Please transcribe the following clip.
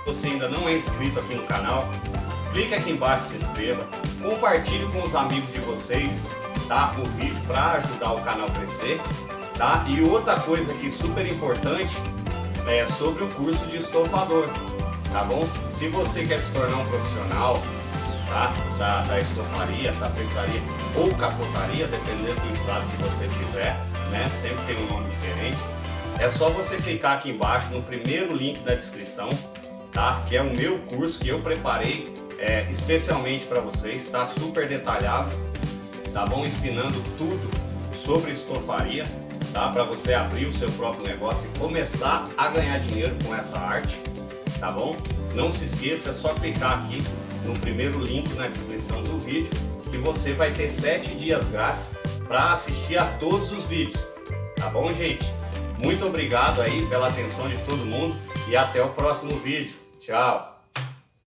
você ainda não é inscrito aqui no canal, clique aqui embaixo e se inscreva, compartilhe com os amigos de vocês, tá? O vídeo para ajudar o canal a crescer, tá? E outra coisa aqui super importante é sobre o curso de estofador, tá bom? Se você quer se tornar um profissional, tá? da estofaria, tapeçaria ou capotaria, dependendo do estado que você tiver, né? Sempre tem um nome diferente. É só você clicar aqui embaixo no primeiro link da descrição, tá? Que é o meu curso que eu preparei especialmente para vocês, tá? Super detalhado, tá bom? Ensinando tudo sobre estofaria, tá? Para você abrir o seu próprio negócio e começar a ganhar dinheiro com essa arte, tá bom? Não se esqueça, é só clicar aqui no primeiro link na descrição do vídeo que você vai ter 7 dias grátis para assistir a todos os vídeos, tá bom, gente? Muito obrigado aí pela atenção de todo mundo e até o próximo vídeo. Tchau!